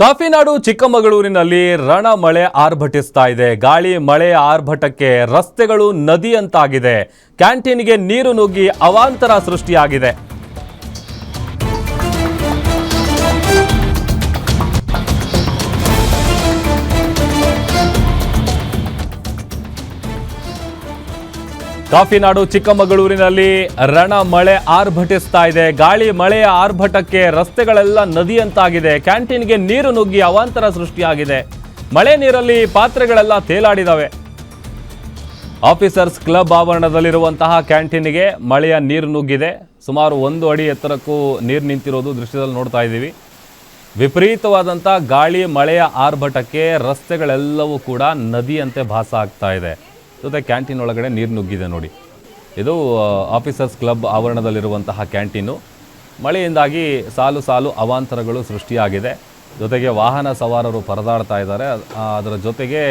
ಕಾಫಿನಾಡು ಚಿಕ್ಕಮಗಳೂರಿನಲ್ಲಿ ರಣ ಮಳೆ ಆರ್ಭಟಿಸ್ತಾ ಇದೆ. ಗಾಳಿ ಮಳೆ ಆರ್ಭಟಕ್ಕೆ ರಸ್ತೆಗಳು ನದಿಯಂತಾಗಿದೆ. ಕ್ಯಾಂಟೀನ್ಗೆ ನೀರು ನುಗ್ಗಿ ಅವಾಂತರ ಸೃಷ್ಟಿಯಾಗಿದೆ. ಕಾಫಿನಾಡು ಚಿಕ್ಕಮಗಳೂರಿನಲ್ಲಿ ರಣ ಮಳೆ ಆರ್ಭಟಿಸ್ತಾ ಇದೆ. ಗಾಳಿ ಮಳೆಯ ಆರ್ಭಟಕ್ಕೆ ರಸ್ತೆಗಳೆಲ್ಲ ನದಿಯಂತಾಗಿದೆ. ಕ್ಯಾಂಟೀನ್ಗೆ ನೀರು ನುಗ್ಗಿ ಅವಾಂತರ ಸೃಷ್ಟಿಯಾಗಿದೆ. ಮಳೆ ನೀರಲ್ಲಿ ಪಾತ್ರೆಗಳೆಲ್ಲ ತೇಲಾಡಿದವೆ. ಆಫೀಸರ್ಸ್ ಕ್ಲಬ್ ಆವರಣದಲ್ಲಿರುವಂತಹ ಕ್ಯಾಂಟೀನ್ಗೆ ಮಳೆಯ ನೀರು ನುಗ್ಗಿದೆ. ಸುಮಾರು 1 ಅಡಿ ಎತ್ತರಕ್ಕೂ ನೀರು ನಿಂತಿರೋದು ದೃಶ್ಯದಲ್ಲಿ ನೋಡ್ತಾ ಇದ್ದೀವಿ. ವಿಪರೀತವಾದಂಥ ಗಾಳಿ ಮಳೆಯ ಆರ್ಭಟಕ್ಕೆ ರಸ್ತೆಗಳೆಲ್ಲವೂ ಕೂಡ ನದಿಯಂತೆ ಭಾಸ ಆಗ್ತಾ ಇದೆ. ಜೊತೆ ಕ್ಯಾಂಟೀನ್ ಒಳಗಡೆ ನೀರು ನುಗ್ಗಿದೆ ನೋಡಿ. ಇದು ಆಫೀಸರ್ಸ್ ಕ್ಲಬ್ ಆವರಣದಲ್ಲಿರುವಂತಹ ಕ್ಯಾಂಟೀನು. ಮಳೆಯಿಂದಾಗಿ ಸಾಲು ಸಾಲು ಅವಾಂತರಗಳು ಸೃಷ್ಟಿಯಾಗಿದೆ. ಜೊತೆಗೆ ವಾಹನ ಸವಾರರು ಪರದಾಡ್ತಾ ಇದ್ದಾರೆ. ಅದರ ಜೊತೆಗೆ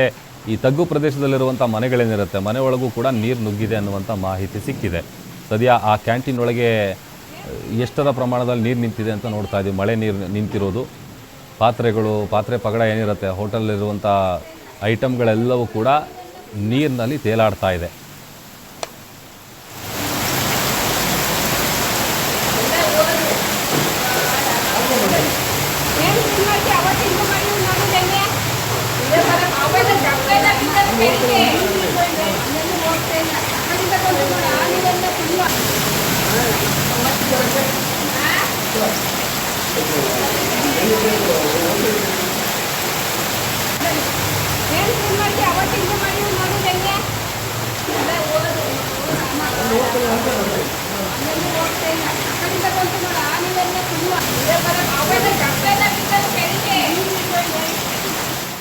ಈ ತಗ್ಗು ಪ್ರದೇಶದಲ್ಲಿರುವಂಥ ಮನೆಗಳೇನಿರುತ್ತೆ, ಮನೆ ಒಳಗೂ ಕೂಡ ನೀರು ನುಗ್ಗಿದೆ ಅನ್ನುವಂಥ ಮಾಹಿತಿ ಸಿಕ್ಕಿದೆ. ಸದ್ಯ ಆ ಕ್ಯಾಂಟೀನ್ ಒಳಗೆ ಎಷ್ಟರ ಪ್ರಮಾಣದಲ್ಲಿ ನೀರು ನಿಂತಿದೆ ಅಂತ ನೋಡ್ತಾ ಇದ್ದೀವಿ. ಮಳೆ ನೀರು ನಿಂತಿರೋದು, ಪಾತ್ರೆ ಪಗಡ ಏನಿರುತ್ತೆ, ಹೋಟೆಲಲ್ಲಿರುವಂಥ ಐಟಮ್ಗಳೆಲ್ಲವೂ ಕೂಡ ನೀರಿನಲ್ಲಿ ತೇಲಾಡ್ತಾ ಇದೆ.